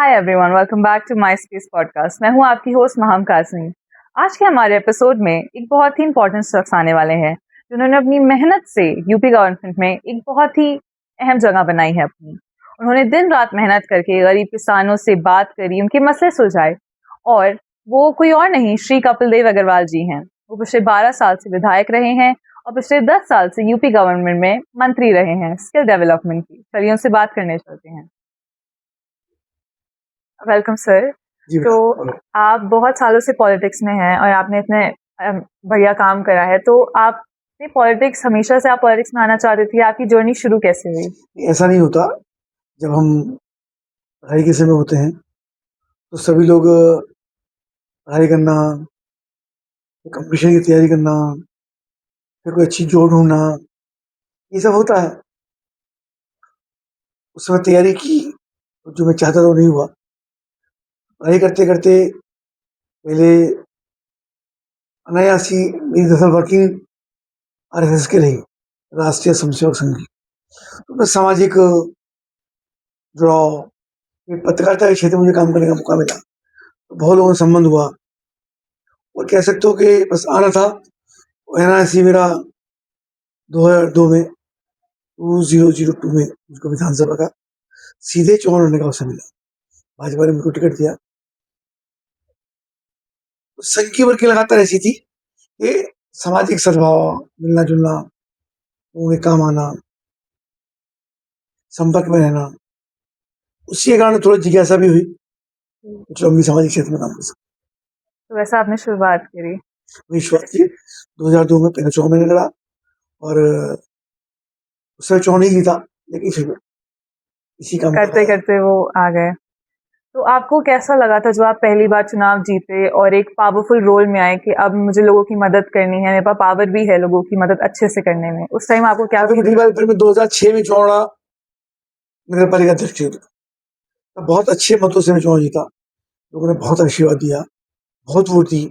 Hi everyone, welcome back to my space podcast. मैं हूं आपकी होस्ट महम कासमी। आज के हमारे एपिसोड में एक बहुत ही इंपॉर्टेंट शख्स आने वाले हैं जिन्होंने अपनी मेहनत से यूपी गवर्नमेंट में एक बहुत ही अहम जगह बनाई है अपनी। उन्होंने दिन रात मेहनत करके गरीब किसानों से बात करी, उनके मसले सुलझाए। और वो कोई और नहीं, श्री कपिल देव अग्रवाल जी हैं। वो पिछले 12 साल से विधायक रहे हैं और पिछले 10 साल से यूपी गवर्नमेंट में मंत्री रहे हैं स्किल डेवलपमेंट की। चलिए उनसे बात करने चलते हैं। Welcome sir. तो आप बहुत सालों से पॉलिटिक्स में हैं और आपने इतने बढ़िया काम करा है, तो आपने पॉलिटिक्स हमेशा से आप पॉलिटिक्स में आना चाहते थे? आपकी जर्नी शुरू कैसे हुई? ऐसा नहीं होता। जब हम पढ़ाई के समय होते हैं तो सभी लोग पढ़ाई करना, कंपटीशन की तैयारी करना, फिर कोई अच्छी जॉब ढूंढना, ये सब होता है। उस समय तैयारी की, जो मैं चाहता था वो नहीं हुआ। पढ़ाई करते करते पहले अनायासी मेरी दरअसल वर्किंग आरएसएस के रही, राष्ट्रीय स्वयंसेवक संघ की। तो मैं सामाजिक जुड़ाव, पत्रकारिता के क्षेत्र में मुझे काम करने का मौका मिला, तो बहुत लोगों से संबंध हुआ और कह सकते हो कि बस आना था। एनआईसी मेरा 2002 में 2002 में मुझको विधानसभा का सीधे चुनाव लड़ने का अवसर मिला। भाजपा ने मुझको टिकट दिया। तो संघ की वर्किंग लगातार ऐसी थी कि सामाजिक सद्भाव, मिलना जुलना, लोगों के काम आना, संपर्क में रहना, उसी के कारण थोड़ी जिज्ञासा भी हुई जो हम भी सामाजिक क्षेत्र में काम कर सकते। तो वैसा आपने शुरुआत करी? वही शुरुआत की 2002 में, पहले चुनाव मैंने लड़ा और उस समय चुनाव नहीं जीता, लेकिन फिर इसी काम करते करते वो आ गए। तो आपको कैसा लगा था जब आप पहली बार चुनाव जीते और एक पावरफुल रोल में आए कि अब मुझे लोगों की मदद करनी है, मेरे पास पावर भी है लोगों की मदद अच्छे से करने में? उस टाइम आपको क्या? फिर मैं 2006 में चुनाव लड़ा, नगर पालिका अध्यक्ष तो बहुत अच्छे मतों से मैं चुनाव जीता। लोगों ने बहुत आशीर्वाद दिया, बहुत वोट दी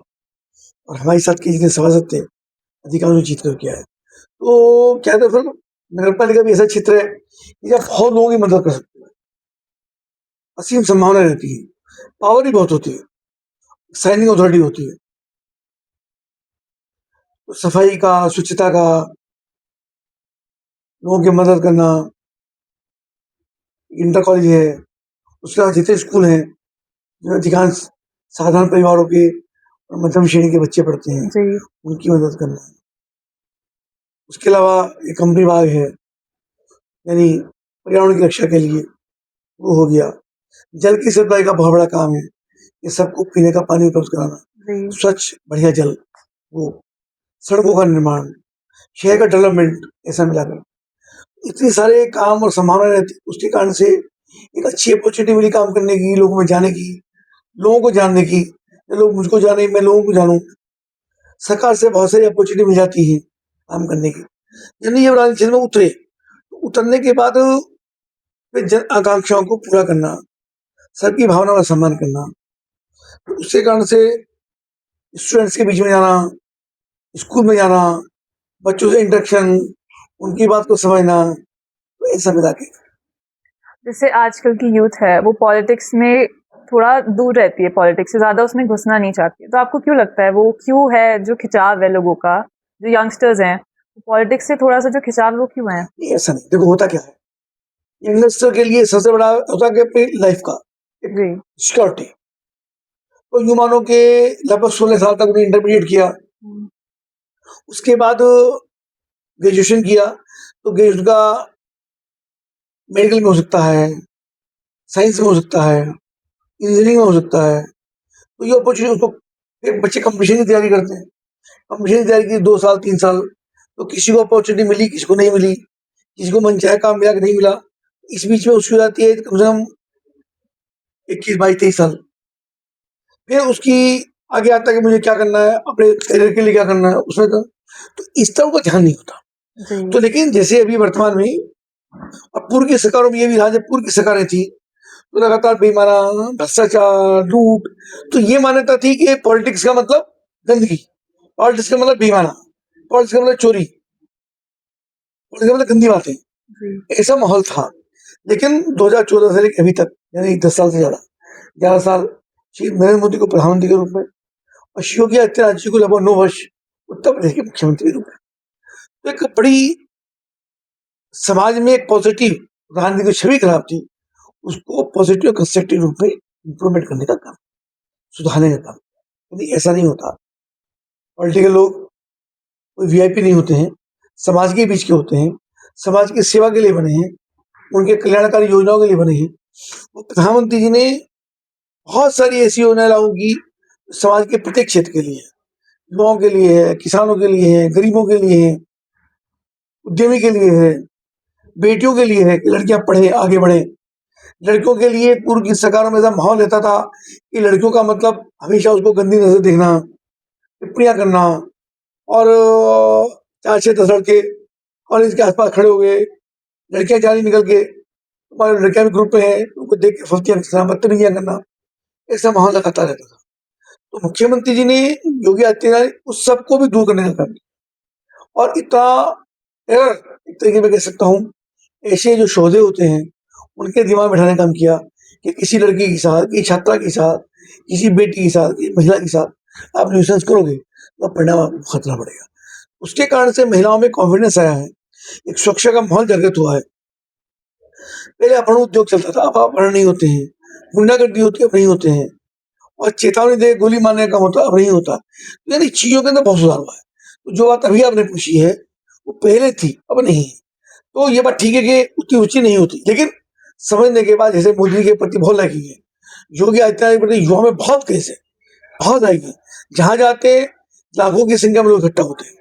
और हमारे साथ के जितने सभासद थे अधिकांश जीत कर किया है। तो क्या था, फिर नगर पालिका भी ऐसा क्षेत्र है कि जब बहुत लोगों की मदद कर सकते हैं, असीम संभावना रहती है, पावर भी बहुत होती है, साइनिंग अथॉरिटी होती है। तो सफाई का, स्वच्छता का, लोगों की मदद करना, इंटर कॉलेज है, उसके बाद जितने स्कूल हैं जो अधिकांश साधारण परिवारों के और मध्यम श्रेणी के बच्चे पढ़ते हैं, उनकी मदद करना। उसके अलावा एक कंपनी बाग है, यानी पर्यावरण की रक्षा के लिए, वो हो गया। जल की सप्लाई का बहुत बड़ा काम है, ये सबको पीने का पानी उपलब्ध कराना, स्वच्छ बढ़िया जल, वो सड़कों का निर्माण, शहर का डेवलपमेंट, ऐसा मिलाकर इतने सारे काम और संभावना रहती। उसके कारण से एक अच्छी अपॉर्चुनिटी मिली काम करने की, लोगों में जाने की, लोगों को जानने की। लोग मुझको जाने, मैं लोगों को जानूं। सरकार से बहुत सारी अपॉर्चुनिटी मिल जाती है काम करने की। यानी ये राजनीति में उतरे, तो उतरने के बाद जन आकांक्षाओं को पूरा करना, सबकी भावना का सम्मान करना, तो उसके कारण से स्टूडेंट्स के बीच में जाना, स्कूल में जाना, बच्चों से इंटरेक्शन, उनकी बात को समझना, तो ऐसा मिला के। जैसे आजकल की यूथ है वो पॉलिटिक्स में थोड़ा दूर रहती है, पॉलिटिक्स से ज्यादा उसमें घुसना नहीं चाहती, तो आपको क्यों लगता है वो क्यों है? जो खिंचाव है लोगों का, जो यंगस्टर्स हैं, पॉलिटिक्स से थोड़ा सा जो खिंचाव, वो क्यों है? ऐसा नहीं, देखो होता क्या है, यंगस्टर के लिए सबसे बड़ा होता है अपनी लाइफ का सिक्योरिटी। तो यूं मानो के लगभग 16 साल तक उन्हें इंटरमीडिएट किया, उसके बाद ग्रेजुएशन किया, तो ग्रेजुएशन का मेडिकल में हो सकता है, साइंस में हो सकता है, इंजीनियरिंग में हो सकता है। तो ये अपॉर्चुनिटी उसको, बच्चे कंपटीशन की तैयारी करते हैं, कंपटीशन की तैयारी की 2 साल 3 साल, तो किसी को अपॉर्चुनिटी मिली, किसी को नहीं मिली, किसी को मन चाहे काम मिला कि नहीं मिला। इस बीच में उसकी हो जाती है कम से कम 21 22 23 साल। फिर उसकी आगे आता है कि मुझे क्या करना है, अपने करियर के लिए क्या करना है, उसमें तो इस तरह का ध्यान नहीं होता। तो लेकिन जैसे अभी वर्तमान में और पूर्व की सरकारों में ये भी रहा, जब पूर्व की सरकारें थी तो लगातार बेईमाना, भ्रष्टाचार, लूट, तो ये मान्यता थी कि पॉलिटिक्स का मतलब गंदगी, पॉलिटिक्स का मतलब बेईमाना, पॉलिटिक्स का मतलब चोरी, पॉलिटिक्स का मतलब गंदी बातें, ऐसा माहौल था। लेकिन 2014 से लेकर अभी तक, यानी 10 साल से ज्यादा, 11 साल श्री नरेंद्र मोदी को प्रधानमंत्री के रूप में और श्री योगी आदित्यनाथ जी को लगभग 9 वर्ष उत्तर प्रदेश के मुख्यमंत्री के रूप में। तो एक बड़ी समाज में एक पॉजिटिव राजनीति की छवि खराब थी, उसको पॉजिटिव कंस्ट्रक्टिव रूप में इंप्रूवमेंट करने का काम, सुधारने का काम। यानी ऐसा नहीं होता, पॉलिटिकल लोग कोई वीआईपी नहीं होते हैं, समाज के बीच के होते हैं, समाज की सेवा के लिए बने हैं, उनके कल्याणकारी योजनाओं के लिए बने हैं। वो प्रधानमंत्री जी ने बहुत सारी ऐसी योजनाएं लागू की समाज के प्रत्येक क्षेत्र के लिए, युवाओं के लिए है, किसानों के लिए है, गरीबों के लिए है, उद्यमी के लिए है, बेटियों के लिए है कि लड़कियां पढ़े आगे बढ़े। लड़कियों के लिए पूर्व की सरकारों में ऐसा माहौल रहता था कि लड़कियों का मतलब हमेशा उसको गंदी नजर देखना, टिप्पणियां करना, और 4-6-10 लड़के कॉलेज के आसपास खड़े हो गए, लड़कियां जा रही निकल के, तुम्हारे लड़कियां भी ग्रुप में है, उनको देख के फर्जियां करना, बदतमीजियां करना, ऐसा माहौल लगाता रहता था। तो मुख्यमंत्री जी ने, योगी आदित्यनाथ ने उस सबको भी दूर करने का काम किया। और इतना एरर, एक तरीके में कह सकता हूँ, ऐसे जो शोधे होते हैं उनके दिमाग में बैठाने का काम किया कि किसी लड़की के साथ, किसी छात्रा के साथ, किसी बेटी के साथ, किसी महिला के साथ आप न्यूसेंस करोगे तो परिणाम आपको खतरा पड़ेगा। उसके कारण से महिलाओं में कॉन्फिडेंस आया है, एक सुरक्षा का माहौल जागृत हुआ है। पहले अपहरण उद्योग चलता था, अब अपहरण नहीं होते हैं, गुंडागर्दी होती है, अब नहीं होते हैं, और चेतावनी दे गोली मारने का होता अब नहीं होता। यानी चीजों के अंदर बहुत सुधार हुआ है। तो जो बात अभी आपने पूछी है वो पहले थी, अब नहीं। तो ये बात ठीक है कि उतनी ऊंची नहीं होती, लेकिन समझने के बाद जैसे मोदी के प्रति बहुत लाइकिंग है, योगी आदित्यनाथ के प्रति युवा में बहुत क्रेज है, बहुत लाइकिंग। जहां जाते लाखों की संख्या में लोग इकट्ठा होते हैं,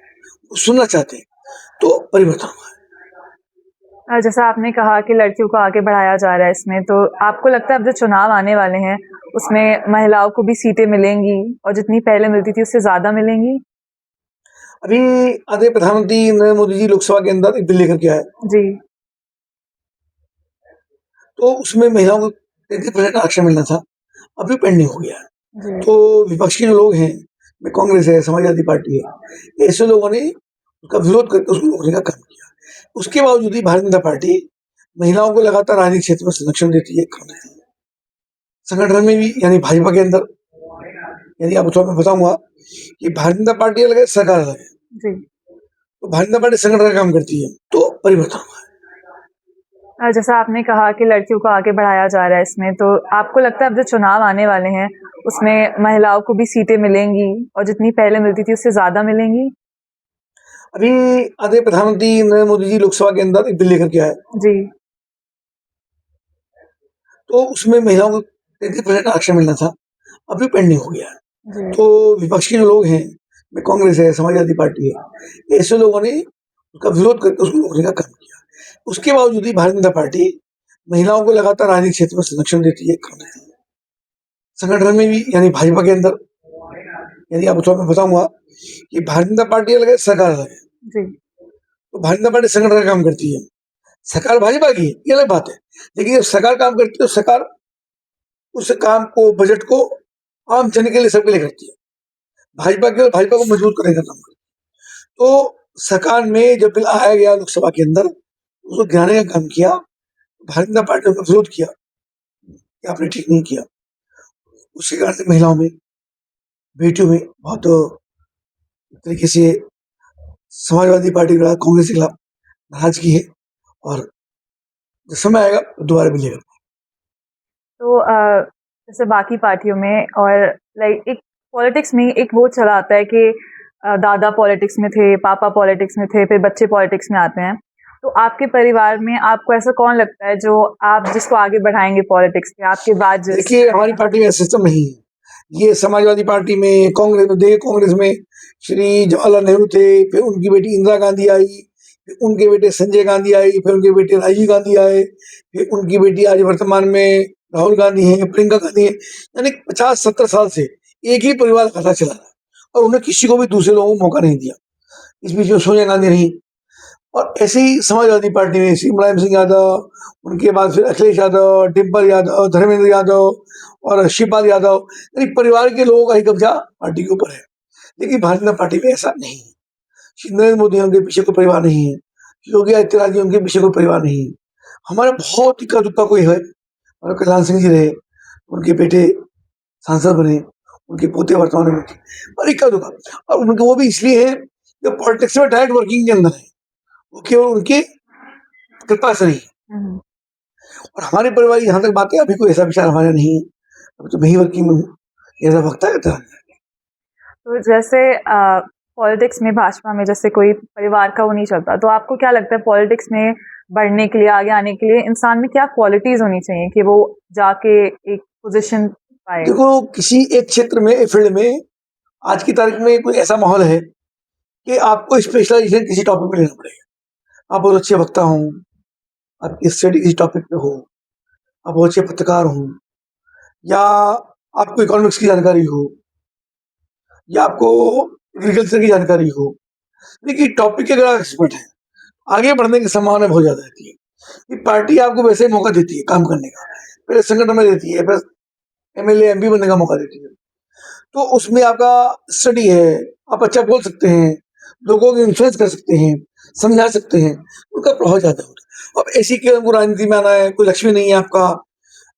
सुनना चाहते हैं, तो परिवर्तन हुआ है। जैसा आपने कहा कि लड़कियों को आगे बढ़ाया जा रहा है इसमें, तो आपको लगता है अब जो चुनाव आने वाले हैं उसमें महिलाओं को भी सीटें मिलेंगी और जितनी पहले मिलती थी उससे ज्यादा मिलेंगी? अभी आदरणीय प्रधानमंत्री नरेंद्र मोदी जी लोकसभा के अंदर एक बिल लेकर के आए जी। तो उसमें महिलाओं को 33% आरक्षण मिलना था, अभी पेंडिंग हो गया है। तो विपक्ष के जो लोग हैं, कांग्रेस है, समाजवादी पार्टी है, ऐसे लोगों ने उसका विरोध करके उसको रोकने का काम किया। उसके बावजूद भी भारतीय जनता पार्टी महिलाओं को लगातार राजनीतिक क्षेत्र में संरक्षण देती है, कर रही है। संगठन में भी, यानी भाजपा के अंदर, यानी आपको मैं बताऊंगा कि भारतीय जनता पार्टी अलग है, सरकार अलग है। तो भारतीय जनता पार्टी संगठन का काम करती है, तो परिवर्तन हुआ है। जैसा आपने कहा कि लड़कियों को आगे बढ़ाया जा रहा है इसमें, तो आपको लगता है अब जो चुनाव आने वाले हैं उसमें महिलाओं को भी सीटें मिलेंगी और जितनी पहले मिलती थी उससे ज्यादा मिलेंगी? अभी आदरणीय प्रधानमंत्री नरेंद्र मोदी जी लोकसभा के अंदर एक बिल लेकर के आए जी। तो उसमें महिलाओं को 33% आरक्षण मिलना था, अभी पेंडिंग हो गया है। तो विपक्ष के जो लोग हैं, कांग्रेस है, समाजवादी पार्टी है, ऐसे लोगों ने उसका विरोध करके उसको रोकने का काम किया। उसके बावजूद भी भारतीय जनता पार्टी महिलाओं को लगातार राजनीतिक क्षेत्र में संरक्षण देती है, कर रही है। संगठन में भी, यानी भाजपा के अंदर, यानी आपको मैं बताऊंगा कि भारतीय जनता पार्टी अलग है, सरकार अलग है। तो भारतीय जनता पार्टी संगठन का काम करती है, सरकार भाजपा की है, ये अलग बात है। लेकिन जब सरकार काम करती है तो सरकार उस काम को, बजट को आम जन के लिए, सबके लिए करती है। भाजपा को मजबूत करने का काम करती है। तो सरकार में जब बिल आया गया लोकसभा के अंदर, उसको गिराने का काम किया, भारतीय जनता पार्टी ने विरोध किया कि आपने ठीक नहीं किया। उसके कारण से महिलाओं में, बेटियों में बहुत तरीके से समाजवादी पार्टी के खिलाफ, कांग्रेस के खिलाफ नाराजगी है, और जब समय आएगा तो दोबारा मिलेगा। तो जैसे बाकी पार्टियों में और लाइक एक पॉलिटिक्स में एक वो चला आता है कि दादा पॉलिटिक्स में थे, पापा पॉलिटिक्स में थे, फिर बच्चे पॉलिटिक्स में आते हैं। तो आपके परिवार में आपको ऐसा कौन लगता है जो आप जिसको आगे बढ़ाएंगे पॉलिटिक्स में आपके बाद? देखिए, हमारी पार्टी में सिस्टम नहीं है। ये समाजवादी पार्टी में, कांग्रेस में, देखिए कांग्रेस में श्री जवाहरलाल नेहरू थे, फिर उनकी बेटी इंदिरा गांधी आई, फिर उनके बेटे संजय गांधी आई, फिर उनके बेटे राजीव गांधी आए, फिर उनकी बेटी आज वर्तमान में राहुल गांधी है, प्रियंका गांधी है। यानी 50-70 साल से एक ही परिवार खाता चला रहा, और उन्हें किसी को भी दूसरे लोगों को मौका नहीं दिया। इस बीच में सोनिया गांधी रही, और ऐसे ही समाजवादी पार्टी में श्री मुलायम सिंह यादव, उनके बाद फिर अखिलेश यादव, डिम्पल यादव, धर्मेंद्र यादव और शिवपाल यादव, यानी परिवार के लोगों का ही कब्जा पार्टी के ऊपर है। लेकिन भारतीय जनता पार्टी में ऐसा नहीं है। श्री नरेंद्र मोदी उनके पीछे कोई परिवार नहीं है, योगी आदित्यनाथ जी उनके पीछे कोई परिवार नहीं है। हमारा बहुत इक्का दुक्का कोई है, और कल्याण सिंह जी रहे, उनके बेटे सांसद बने, उनके पोते वर्तमान में थे, पर इक्का दुक्का, और उनके वो भी इसलिए है कि पॉलिटिक्स में डायरेक्ट वर्किंग के अंदर है, वो केवल उनकी कृपा से नहीं। और हमारे परिवार की जहाँ तक बात है, अभी कोई ऐसा विचार हमारा नहीं है, अभी तो मैं ही वर्किंग में हूँ, ऐसा वक्त है। तो जैसे पॉलिटिक्स में, भाजपा में जैसे कोई परिवार का वो नहीं चलता, तो आपको क्या लगता है पॉलिटिक्स में बढ़ने के लिए, आगे आने के लिए इंसान में क्या क्वालिटीज होनी चाहिए कि वो जाके एक पोजीशन पाए? देखो, किसी एक क्षेत्र में, एक फील्ड में आज की तारीख में कोई ऐसा माहौल है कि आपको स्पेशलाइजेशन किसी टॉपिक पे लेना पड़ेगा। आप बहुत अच्छे वक्ता हो, आप स्टडी किसी टॉपिक पे हो, आप बहुत अच्छे पत्रकार हो, या आपको इकोनॉमिक्स की जानकारी हो, या आपको एग्रीकल्चर की जानकारी हो, लेकिन टॉपिक के अगर आप एक्सपर्ट हैं, आगे बढ़ने की संभावना बहुत ज्यादा रहती है। कि पार्टी आपको वैसे ही मौका देती है काम करने का, पहले संगठन में देती है, फिर एमएलए एमपी बनने का मौका देती है, तो उसमें आपका स्टडी है, आप अच्छा बोल सकते हैं, लोगों को इन्फ्लुएंस कर सकते हैं, समझा सकते हैं, उनका प्रभाव ज्यादा होता है। अब ऐसी कि हमको राजनीति में आना है, कोई लक्ष्य नहीं है आपका,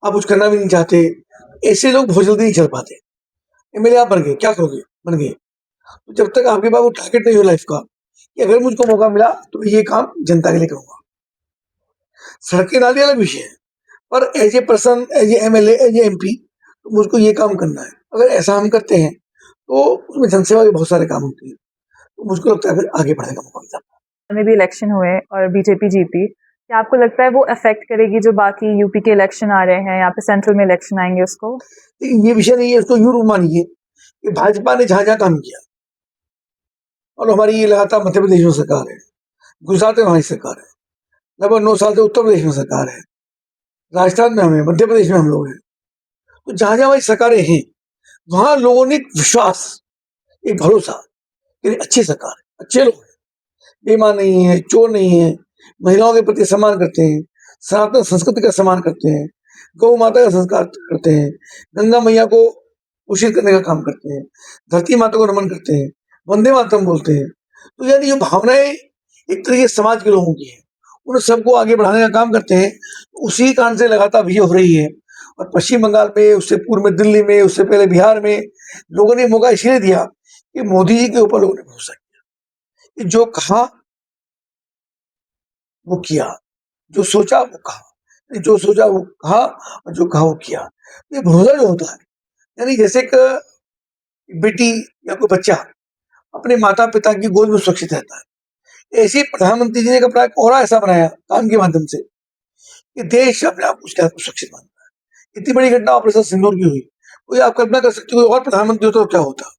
आप कुछ करना भी नहीं चाहते, ऐसे लोग बहुत जल्दी नहीं चल पाते। एमएलए आप बन गए, क्या करोगे, बन गए, तो जब तक आपके पास वो टारगेट नहीं हो लाइफ का कि अगर मुझको मौका मिला तो ये काम जनता के लिए करूंगा। सड़कें नाली अलग विषय है, पर as a person, as a MLA, as a MP, तो मुझको ये काम करना है। अगर ऐसा हम करते हैं तो उसमें जनसेवा के बहुत सारे काम होते हैं, तो मुझको लगता है फिर आगे बढ़ने का मौका मिलता है। में भी इलेक्शन हुए और बीजेपी जीती, क्या आपको लगता है वो अफेक्ट करेगी जो बाकी यूपी के इलेक्शन आ रहे हैं, यहाँ पे सेंट्रल में इलेक्शन आएंगे उसको? लेकिन ये विषय नहीं है, इसको यूं मानिए कि भाजपा ने जहां जहां काम किया, और हमारी ये लगातार मध्य प्रदेश में सरकार है, गुजरात में हमारी सरकार है, लगभग 9 साल से उत्तर प्रदेश में सरकार है, राजस्थान में हमें, मध्य प्रदेश में हम लोग हैं, तो जहां जहां हमारी सरकारें हैं वहां लोगों ने एक विश्वास, एक भरोसा कि अच्छी सरकार है, अच्छे लोग हैं, बेईमान नहीं है, चोर नहीं है, महिलाओं के प्रति सम्मान करते हैं, सनातन संस्कृति का सम्मान करते हैं, गौ माता का संस्कार करते हैं, गंगा मैया को पोषित करने का काम करते हैं, धरती माता को नमन करते हैं, वंदे मातरम बोलते हैं। तो यानी जो भावनाएं एक तरीके समाज के लोगों की है, उन सबको आगे बढ़ाने का काम करते हैं। उसी कारण से लगातार विजय हो रही है। और पश्चिम बंगाल में, उससे पूर्व में दिल्ली में, उससे पहले बिहार में लोगों ने मौका इसलिए दिया कि मोदी जी के ऊपर लोगों ने भरोसा किया कि जो कहा वो किया, जो सोचा वो कहा, जो सोचा वो कहा, और जो कहा वो किया। ये भरोसा जो होता है, यानी जैसे एक बेटी या कोई बच्चा अपने माता पिता की गोद में सुरक्षित रहता है, ऐसे ही प्रधानमंत्री जी ने अपना एक ऑरा ऐसा बनाया काम के माध्यम से कि देश अपने आप उसके आपको सुरक्षित मानता है। इतनी बड़ी घटना ऑपरेशन सिंदूर की हुई, कोई आप कल्पना कर सकते हो कोई और प्रधानमंत्री होता तो क्या होता?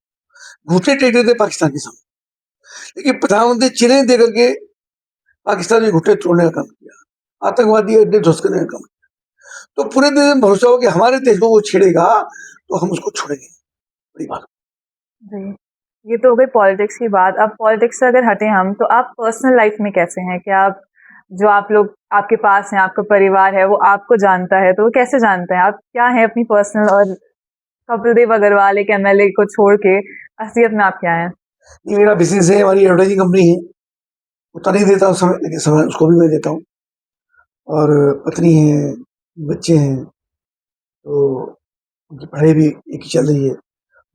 घूटे टेक रहे थे पाकिस्तान के सामने, लेकिन प्रधानमंत्री चैलेंज दे करके पाकिस्तान में घुटे तोड़ने का काम किया, आतंकवादी अड्डे ध्वस्त करने का काम किया। तो पूरे देश में भरोसा हो कि हमारे देश को वो छेड़ेगा तो हम उसको छोड़ेंगे। बड़ी बात। जी, ये तो हो गई पॉलिटिक्स की बात। अब पॉलिटिक्स से अगर हटें हम, तो आप पर्सनल लाइफ में कैसे हैं? क्या आप, जो आप लोग आपके पास हैं, आपका परिवार है, वो आपको जानता है, तो वो कैसे जानता है आप क्या है अपनी पर्सनल? और कपिल देव अग्रवाल एक एमएलए को छोड़ के असलियत में आप क्या हैं? ये मेरा बिजनेस है, हमारी एडवर्टाइजिंग कंपनी है, उतना नहीं देता उस समय, लेकिन समय उसको भी मैं देता हूँ। और पत्नी है, बच्चे हैं, तो उनकी पढ़ाई भी एक ही चल रही है,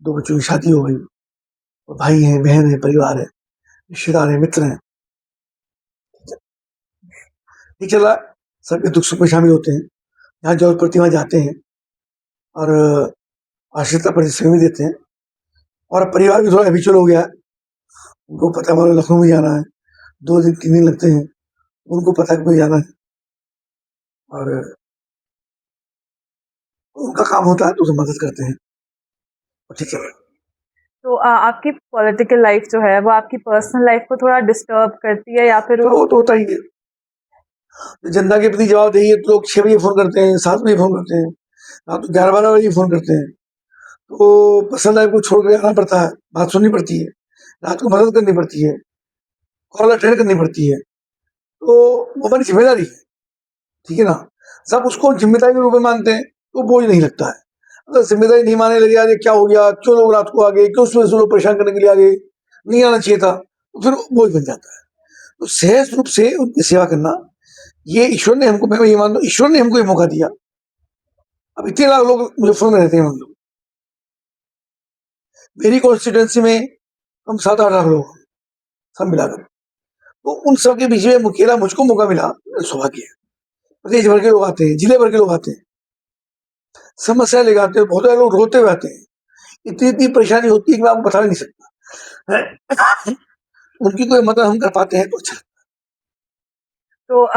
2 बच्चों की शादी हो गई, और भाई हैं, बहन है, परिवार है, रिश्तेदार हैं, मित्र हैं, ठीक चल रहा है। सबके दुख सुख में शामिल होते हैं, जहाँ जरूरत पड़ती है वहाँ जाते हैं, और आवश्यकता पड़ती सेवा भी देते हैं। और अब परिवार भी थोड़ा हैबिचुअल हो गया है, उनको पता है हमारे लखनऊ में जाना है, 2 दिन 3 दिन लगते हैं, उनको पता है कि मुझे जाना है, और उनका काम होता है तो उसे मदद करते हैं, और ठीक है। तो आपकी पॉलिटिकल लाइफ जो है वो आपकी पर्सनल लाइफ को थोड़ा डिस्टर्ब करती है, या फिर तो वो तो होता ही है, जनता के प्रति जवाबदेही है, तो लोग 6 बजे फोन करते हैं, 7 बजे फोन करते हैं, रात को 11-12 बजे फोन करते हैं, तो पर्सनल लाइफ को छोड़ कर आना पड़ता है, बात सुननी पड़ती है, रात को मदद करनी पड़ती है, कॉल अटेंड करनी पड़ती है, तो वो हमारी जिम्मेदारी है, ठीक है ना। सब उसको जिम्मेदारी के रूप में मानते हैं तो बोझ नहीं लगता है। अगर जिम्मेदारी नहीं मानने लगे, आज क्या हो गया, क्यों लोग रात को आ गए, क्यों सुबह सुबह परेशान करने के लिए आ गए, नहीं आना चाहिए था, तो फिर बोझ बन जाता है। तो सहज रूप से उनकी सेवा करना, ये ईश्वर ने हमको, मैं ये मानता हूँ ईश्वर ने हमको ये मौका दिया अब इतने लाख लोग मुजफ्फर में रहते हैं हम लोग, मेरी कॉन्स्टिट्यूंसी में हम 7-8 लाख लोग सब मिलाकर, तो उन सब के बीच में अकेला मुझको मौका मिला, सौभाग्य है। प्रदेश भर के लोग आते हैं, जिले भर के लोग आते हैं, समस्या लेकर आते हैं, बहुत सारे लोग रोते हुए आते हैं, इतनी इतनी परेशानी होती है कि मैं आपको बता नहीं सकता। उनकी कोई मदद हम कर पाते हैं तो अच्छा। तो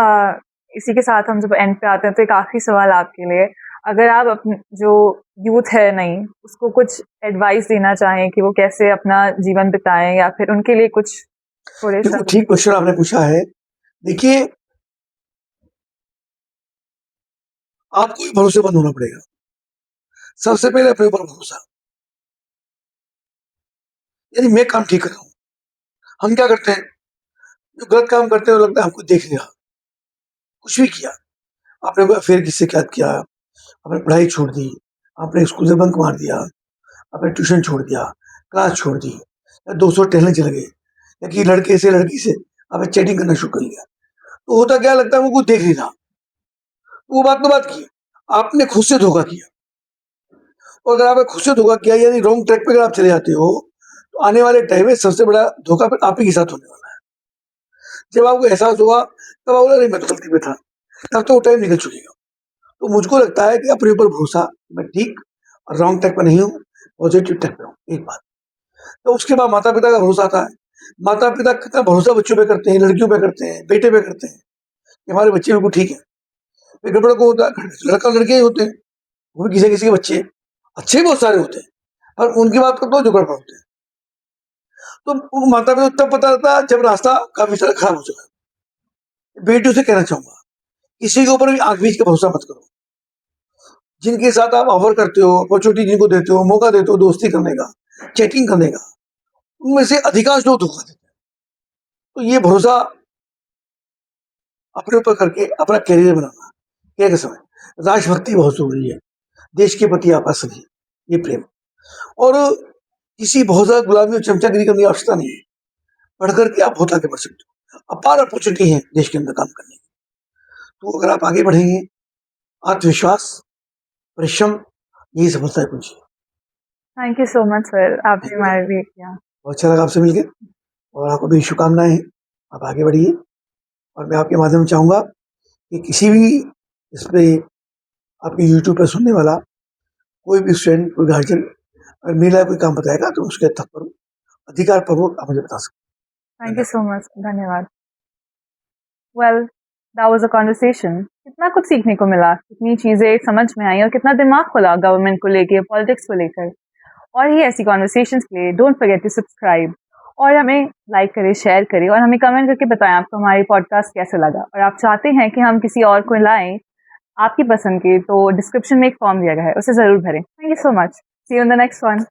इसी के साथ हम जब एंड पे आते हैं तो एक आखिरी सवाल आपके लिए, अगर आप अपने जो यूथ है नहीं उसको कुछ एडवाइस देना चाहें कि वो कैसे अपना जीवन बिताएं या फिर उनके लिए कुछ थोड़े सा। ठीक क्वेश्चन आपने पूछा है। देखिए, आपको भी भरोसेमंद होना पड़ेगा। सबसे पहले अपने ऊपर भरोसा, यानी मैं काम ठीक कर रहा हूँ। हम क्या करते हैं, जो गलत काम करते हैं लगता है हमको देख लिया, कुछ भी किया, आपने कोई अफेयर किससे क्या किया, आपने पढ़ाई छोड़ दी, आपने स्कूल से बंक मार दिया, आपने ट्यूशन छोड़ दिया, क्लास छोड़ दी, या दोस्तों टहलने चले गए, या कि लड़के से लड़की से आपने चैटिंग करना शुरू कर लिया, तो होता क्या लगता है वो कुछ देख नहीं रहा। वो बात तो बात की, आपने खुद से धोखा किया, और अगर आपने खुद से धोखा किया यानी रॉन्ग ट्रैक पे अगर आप चले जाते हो तो आने वाले टाइम में सबसे बड़ा धोखा फिर आप ही के साथ होने वाला है। जब आपको एहसास हुआ तब आप बोला नहीं मैं तो गलती पे था, तब तो वो टाइम निकल चुकेगा। तो मुझको लगता है कि अपने ऊपर भरोसा, मैं ठीक और रॉन्ग ट्रैक पर नहीं हूँ, पॉजिटिव ट्रैक पे हूँ, एक बात। तो उसके बाद माता पिता का भरोसा आता है। माता पिता कितना भरोसा बच्चों पे करते हैं, लड़कियों पे करते हैं, बेटे पे करते हैं कि हमारे बच्चे बिल्कुल ठीक है। फिर गड़बड़ को होता है, लड़का लड़के ही होते हैं, वो भी किसी किसी के बच्चे अच्छे बहुत सारे होते हैं, पर उनकी बात करते हो जो गड़बड़ होते हैं। तो माता पिता तब पता लगता है जब रास्ता काफी सारा खराब हो चुका है। बेटियों से कहना चाहूंगा, किसी के ऊपर भी आंख बीच के भरोसा मत करो। जिनके साथ आप ऑफर करते हो, अपॉर्चुनिटी जिनको देते हो, मौका देते हो दोस्ती करने का, चैटिंग करने का, उनमें से अधिकांश लोग धोखा देते हैं। तो ये भरोसा अपने ऊपर करके अपना करियर बनाना, क्या के समय राष्ट्रभक्ति बहुत जरूरी है, देश के प्रति आपका सभी ये प्रेम, और किसी बहुत ज्यादा गुलामी और चमचागिरी करने की आवश्यकता नहीं है। पढ़ करके आप बहुत आगे बढ़ सकते हो, अपार अपॉर्चुनिटी है देश के अंदर काम करने की। तो अगर आप आगे बढ़ेंगे, आत्मविश्वास, परिश्रम, यही सफलता है कुंजी। Thank you so much sir, आपने हमारे लिए किया। बहुत अच्छा लगा आपसे मिलकर, और आपको भी शुभकामनाएं हैं, आप आगे बढ़िए। और मैं आपके माध्यम से चाहूंगा कि किसी भी इस पे आपके यूट्यूब पर सुनने वाला कोई भी स्टूडेंट, कोई गार्जियन अगर मेरा कोई काम बताएगा तो उसके तक पर अधिकार पूर्वक आप मुझे बता सकते। थैंक यू सो मच, धन्यवाद। Well, that was a conversation. कितना कुछ सीखने को मिला, कितनी चीजें समझ में आई और कितना दिमाग खुला गवर्नमेंट को लेके, पॉलिटिक्स को लेकर। और ही ऐसी कॉन्वर्सेशंस के लिए डोंट फॉरगेट टू सब्सक्राइब, और हमें लाइक करें, शेयर करें, और हमें कमेंट करके बताएं आपको हमारी पॉडकास्ट कैसे लगा। और आप चाहते हैं कि हम किसी और को लाएं आपकी पसंद के, तो डिस्क्रिप्शन में एक फॉर्म दिया गया है, उसे जरूर भरें। Thank you so much, see you in the next one.